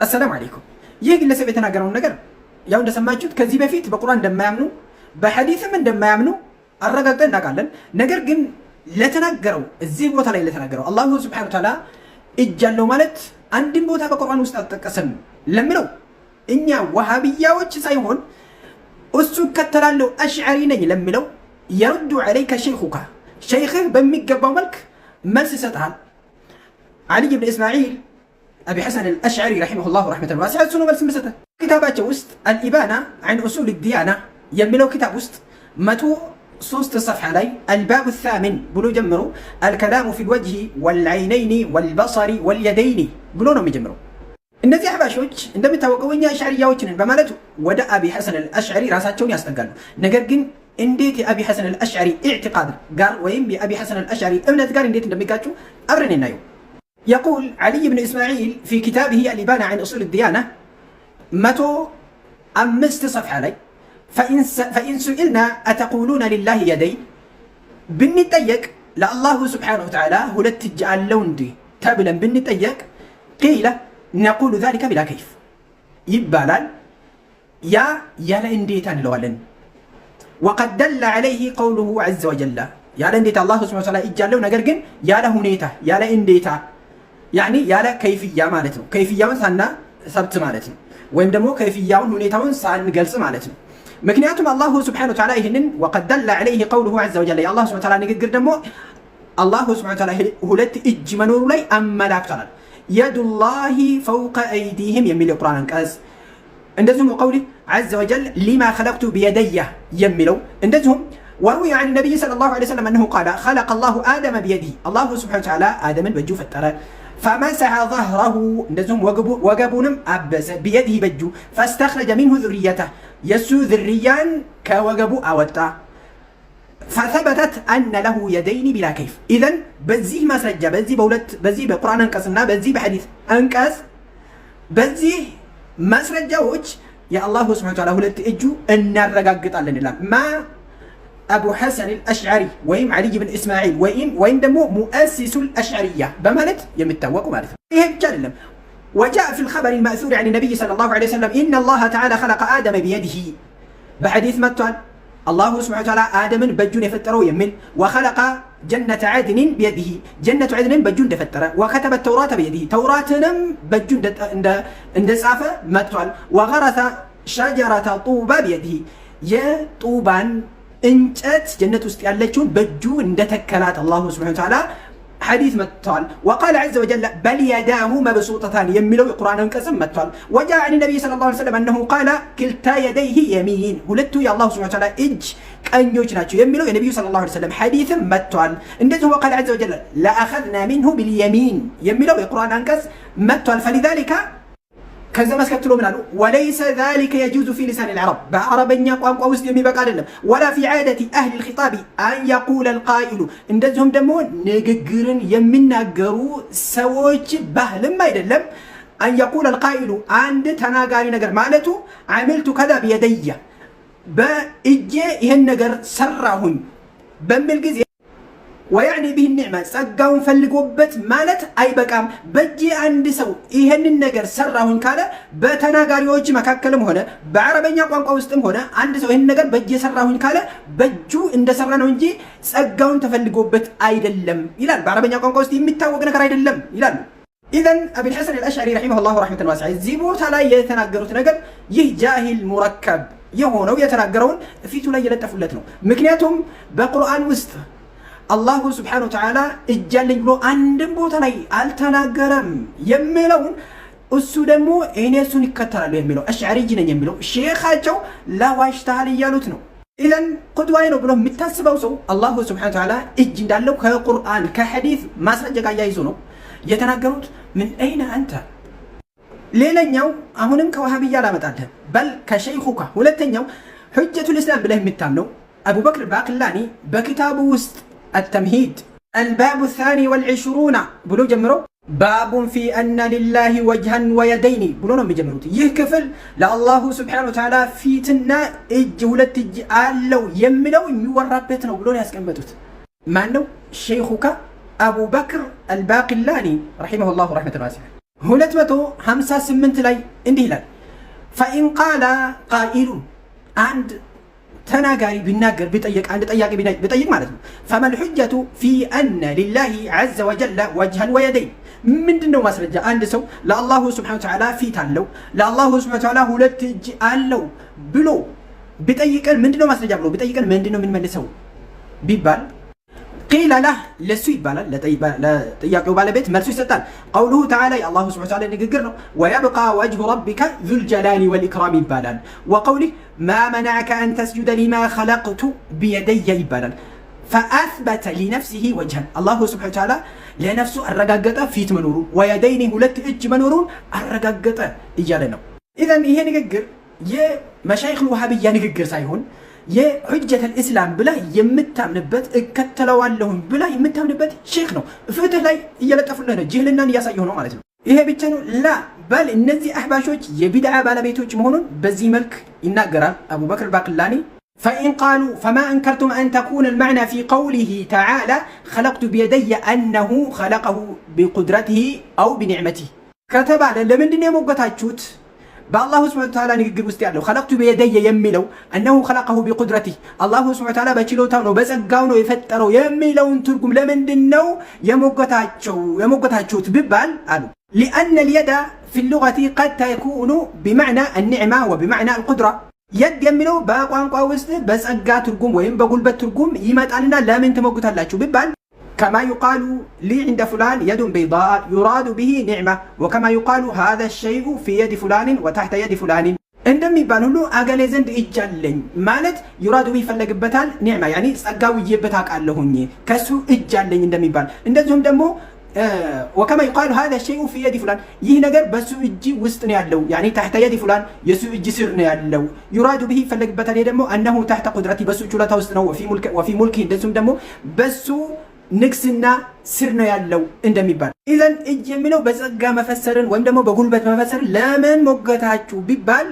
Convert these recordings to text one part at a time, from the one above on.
አሰላሙ አለይኩም። ይህ ግለሰብ የተናገረውን ነገር ያው እንደሰማችሁት ከዚህ በፊት በቁርአን እንደማያምኑ በሐዲስም እንደማያምኑ አረጋግጠን እናውቃለን። ነገር ግን ለተናገረው እዚህ ቦታ ላይ ለተናገረው አላሁ ሱብሓነሁ ወተዓላ እጅ አለው ማለት አንድም ቦታ በቁርአን ውስጥ አልተጠቀሰም ለምለው እኛ ወሃቢያዎች ሳይሆን እሱ ከተላለው አሽዓሪ ነኝ ለምለው يرد عليك شيخك شيخه በሚገባው መልክ መልስ ይሰጣል። علي بن إسماعيل أبي حسن الأشعري رحمه الله رحمة واسعة سنو መልስ መስጠት كتاباته ውስጥ الإبانة عن أصول الديانة የሚለው كتاب ውስጥ 103 صفحة ላይ الباب الثامن ብሎ ጀምሮ الكلام في الوجه والعينين والبصر واليدين ብሎ ነው የሚጀምረው። እነዚህ አህባሾች እንደሚታወቀው እኛ አሽዓሪያዎችን በማለት ወደ አቢ ሐሰን አልአሽዓሪ ራሳቸውን ያስጠጋሉ። ነገር ግን እንዴት የአቢ ሐሰን አልአሽዓሪ ኢዕቲቃድ ጋር ወይም የአቢ ሐሰን አልአሽዓሪ እምነት ጋር እንዴት እንደሚጋጩ አብረን እናየው። يقول علي بن إسماعيل في كتابه الإبانة عن أصول الديانة 105 صفحة لي فإن سئلنا أتقولون لله يدين بنتيق لله سبحانه وتعالى هلت جعل لون دي تابلا بنتيق قيل نقول ذلك بلا كيف يبالال يا لإنديتان لولن وقد دل عليه قوله عز وجل يا لإنديت الله سبحانه وتعالى إجال لون أقرقن يا لهنيتا يا لإنديتا يعني يا لكيفية مالتنا كيفية سانا سبت مالتنا وين دمو كيفية هنيتاون سان قلس مالتنا مكنياتهم الله سبحانه وتعالى إهنن وقد دل عليه قوله عز وجل يا الله سبحانه وتعالى نقدر دمو الله سبحانه وتعالى هلت إجمنوا لي أما لا أكتر يد الله فوق أيديهم يميل القرآن كاز عندهم قوله عز وجل لما خلقت بيدي يميلوا عندهم وروي عن النبي صلى الله عليه وسلم أنه قال خلق الله آدم بيده الله سبحانه وتعالى آدم بجو فترة فمسح ظهره عندهم وقبونم أبس بيده بجو فاستخرج منه ذريته يسو ذريان كوقبو أوتا فثبتت أن له يدين بلا كيف. إذن بزيه ما سجى بزيه بولت بزيه بقرآن أنكسنا بزيه بحديث أنكس بزيه ما سجى وجه يا الله سبحانه وتعالى هلت إجو أن الرقاقط على الله ما أبو حسن الأشعري ويم علي بن إسماعيل ويم دمو مؤسس الأشعرية بمالت يمتوق مالت يتكلم. وجاء في الخبر المأثور عن النبي صلى الله عليه وسلم إن الله تعالى خلق آدم بيده بحديث متوال الله سبحانه وتعالى آدم بجون يفتروا يمن وخلق جنة عدن بيده جنة عدن بجون دفترة وكتب التوراة بيده توراتنا بجون عند صافة متوال وغرس شجرة طوبى بيده يا طوبان انجت جنة استيالتون بجون عند تكلات الله سبحانه وتعالى حديث متوال وقال عز وجل بل يداه مبسوطتان يملوا القرآن انقسم متوال وجاء عن النبي صلى الله عليه وسلم أنه قال كلتا يديه يمين ولدت يا الله سبحانه وتعالى إج كأن يجناتو يملوا النبي صلى الله عليه وسلم حديث متوال اندزه وقال عز وجل لأخذنا منه باليمين يملوا القرآن انقس متوال فلذلك كذا ما سكتلو من وليس ذلك يجوز في لسان العرب بعربኛ ቋንቋ ውስጥ የሚበቃ አይደለም ولا في عادة أهل الخطاب أن يقول القائل እንደዚሁም ደግሞ ንግግርን የሚናገሩ ሰዎች ባህልም አይደለም أن يقول القائل አንድ ተናጋሪ ነገር ማለቱ عملت كذا بيدي በእጄ ይሄን ነገር ሰራሁኝ በሚል ጊዜ ويعني به النعمة ጸጋውን ፈልጎበት ማለት አይበቃም። በእጄ አንድ ሰው ይሄንን ነገር ሰራሁኝ ካለ በተናጋሪዎች መካከልም ሆነ በአረበኛ ቋንቋ ውስጥም ሆነ አንድ ሰው ይሄንን ነገር በእጄ ሰራሁኝ ካለ በእጁ እንደሰራ ነው እንጂ ጸጋውን ተፈልጎበት አይደለም ይላል። በአረበኛ ቋንቋ ውስጥ የሚታወቅ ነገር አይደለም ይላሉ። إذن أبي الحسن الأشعري رحمه الله رحمة واسعة زيبوت لا يتناقروا تناقر يه جاهل مركب يهونو يتناقرون فيتو لا يلتفلت ነው ምክንያቱም በቁርአን ውስጥ አላሁ ስብሓነሁ ወተዓላ እጃለኝ ብሎ አንድም ቦታ ላይ አልተናገረም የሚለውን እሱ ደግሞ እኔ እሱን ይከተላሉ የሚለው አሽዓሪይ ነኝ የሚለው ሼኻቸው ላዋሽታል እያሉት ነው። ኢዘን ቁድዋይ ነው ብሎ የሚታስበው ሰው አላሁ ስብሓነሁ ወተዓላ እጅ እንዳለው ከቁርአን ከሐዲስ ማስረጃ ጋር ያይዞ ነው የተናገሩት። ምን አይነ አንተ ሌላኛው አሁንም ከዋሃብያ ላመጣልህ በል ከሸይኹካ ሁለተኛው ሁጀቱል ኢስላም ብለህ የምታምነው አቡበክር ባቅላኒ በኪታቡ ውስጥ التمهيد الباب الثاني والعشرون بلو جمرو باب في أن لله وجها ويدين بلونا بجمروت يهكفل لله سبحانه وتعالى في تنا الجولة الجعالو يملو يورابتنا بلونا يسكنبتوت ما أنه شيخك أبو بكر الباقلاني رحمه الله رحمة واسعة 258 ላይ እንዲህ ይላል ፈኢን ቃለ ቃኢሉን አንድ ተናጋሪ ቢናገር ቢጠይቅ አንድ ጠያቂ ቢጠይቅ ማለት ነው ፈመል ሑጀቱ ፊ አነ ሊላሂ ዐዘ ወጀለ ወጅሀን ወየደይን ምንድነው ማስረጃ አንድ ሰው ለአላሁ ስብሐነሁ ወተዓላ ፊት አለው ለአላሁ ስብሐነሁ ወተዓላ ሁለት እጅ አለው ብሎ ቢጠይቀን ምንድነው ማስረጃ ብሎ ቢጠይቀን ምንድነው የምንመልሰው ቢባል ቂለ ለህ ለሱ ይባላል ለጥያቄው ባለቤት መልሱ ይሰጣል ቀውሉሁ ተዓላ የአላሁ ስብሐነሁ ወተዓላ ንግግር ነው ወየብቃ ወጅሁ ረቢከ ዙል ጀላሊ ወልኢክራም ይባላል ወቀውሊህ ማ መነዐከ አን ተስጁደ ሊማ ኸለቅቱ ቢየደየ ይባላል ፈአስበተ ሊነፍሲሂ ወጅሀን አላሁ ስብሐነሁ ወተዓላ ለነፍሱ አረጋገጠ ፊት መኖሩ ወየደይኒ ሁለት እጅ መኖሩን አረጋገጠ እያለ ነው ኢዘን ይሄ ንግግር የመሻይኽ ልውሃብያ ንግግር ሳይሆን የሑጀተል ኢስላም ብላ የምታምንበት እከተለዋለሁኝ ብላ የምታምንበት ሼክ ነው ፍትህ ላይ እየለጠፉልህ ነው ጅህልናን እያሳየሁ ነው ማለት ነው ይሄ ብቻ ነው ላ በል እነዚህ አህባሾች የቢድዓ ባለቤቶች መሆኑን በዚህ መልክ ይናገራል አቡበክር ባቅላኒ فإن قالوا فما أنكرتم أن تكون المعنى في قوله تعالى خلقت بيدي أنه خلقه بقدرته أو بنعمته كتب على لمن دنيا موقتاچوت بالله سبحانه وتعالى ንግግር ውስጥ ያለው خلقت بيدي የሚለው أنه خلقه بقدرته الله سبحانه وتعالى በችሎታው ነው በጸጋው ነው የፈጠረው የሚለውን ትርጉም ለምንድነው የሞገታችሁት ቢባል አሉ لأن اليد في اللغة قد تكون بمعنى النعمة وبمعنى القدرة يد የሚለው በቋንቋ ውስጥ በጸጋ ትርጉም ወይም በጉልበት ትርጉም ይመጣልና ለምን ተሞግታላችሁ ቢባል كما يقال لي عند فلان يد بيضاء يراد به نعمة وكما يقال هذا الشيء في يد فلان وتحت يد فلان እንደሚባል ሁሉ አገሌ ዘንድ እጅ አለኝ ማለት ይራዱ ይፈለግበታል ኒዕማ ያኒ ጸጋው ይበታቃለሁኝ ከሱ እጅ አለኝ እንደሚባል እንደዚሁም ደግሞ وكما يقال هذا الشيء في يد فلان ይህ ነገር በሱ እጅ ውስጥ ነው ያለው يعني تحت يد فلان የሱ እጅ ስር ነው ያለው يراد به ይፈለግበታል ደግሞ انه تحت قدرتي በሱ ችሎታ ውስጥ ነው وفي ملك እንደዚሁም ደግሞ በሱ ንግስና ስር ነው ያለው እንደሚባል ኢዘን እጅ የሚለው በጸጋ መፈሰርን ወይም ደግሞ በጉልበት መፈሰርን ለምን ሞገታችሁ ቢባል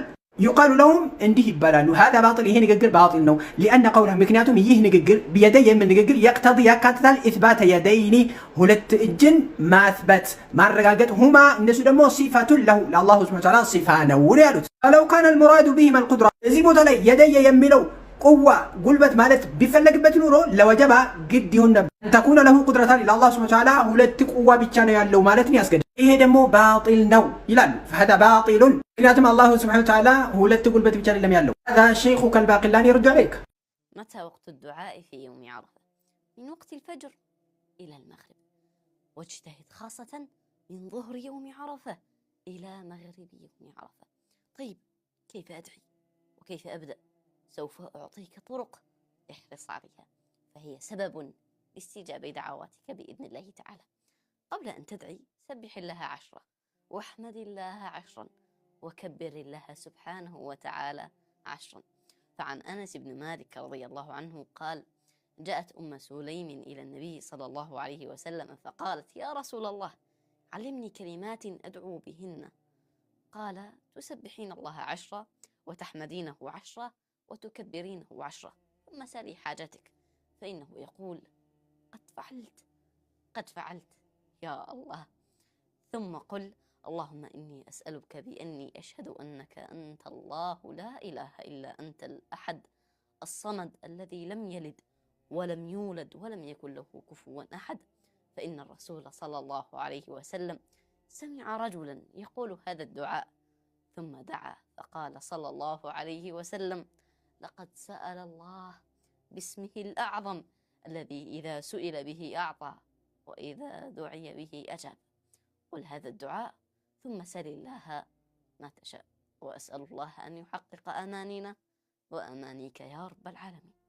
يقال لهم እንዲህ ይባላሉ هذا باطل ይሄ ንግግር باطل ነው لأن قوله ምክንያቱም ይህ ንግግር بيدي የሚል ንግግር يقتضي ያካትታል إثبات يدين ሁለት እጅን ማስበት ማረጋገጥ هما እነሱ ደግሞ صفة له ለአላሁ ስብሐነሁ ወተዓላ صفة ነው ያሉት فلو كان المراد بهما القدرة እዚህ ቦታ ላይ يدي የሚለው ቁዋ ጉልበት ማለት ቢፈለግበት ኑሮ ለወጀባ ግድ ይሁን ነበር ተኩነ ለሁ ቁድረታን ለአላህ ሱብሓነሁ ወተዓላ ሁለት ቁዋ ብቻ ነው ያለው ማለት ነው ያስገድ ይሄ ደግሞ ባጢል ነው ይላል فهذا باطل ምክንያቱም አላህ ሱብሓነሁ ወተዓላ ሁለት ጉልበት ብቻ አይደለም ያለው هذا شيخ الباقلاني يرد عليك متى وقت الدعاء في يوم عرفة من وقت الفجر إلى المغرب واجتهد خاصة من ظهر يوم عرفة إلى مغرب يوم عرفة طيب كيف أدعي وكيف أبدأ سوف أعطيك طرق احرص عليها فهي سبب لاستجابة دعواتك بإذن الله تعالى قبل أن تدعي سبح الله 10 واحمد الله 10 وكبر الله سبحانه وتعالى 10 فعن أنس بن مالك رضي الله عنه قال جاءت أم سليم إلى النبي صلى الله عليه وسلم فقالت يا رسول الله علمني كلمات أدعو بهن قال تسبحين الله 10 وتحمدينه 10 وتكبرينه 10 ثم سالي حاجتك فإنه يقول قد فعلت يا الله ثم قل اللهم إني أسألك بأني أشهد أنك أنت الله لا إله إلا أنت الأحد الصمد الذي لم يلد ولم يولد ولم يكن له كفوا أحد فإن الرسول صلى الله عليه وسلم سمع رجلا يقول هذا الدعاء ثم دعا فقال صلى الله عليه وسلم لقد سأل الله باسمه الأعظم الذي إذا سئل به أعطى وإذا دعي به أجاب قل هذا الدعاء ثم سل الله ما تشاء وأسأل الله أن يحقق آمانينا وآمانيك يا رب العالمين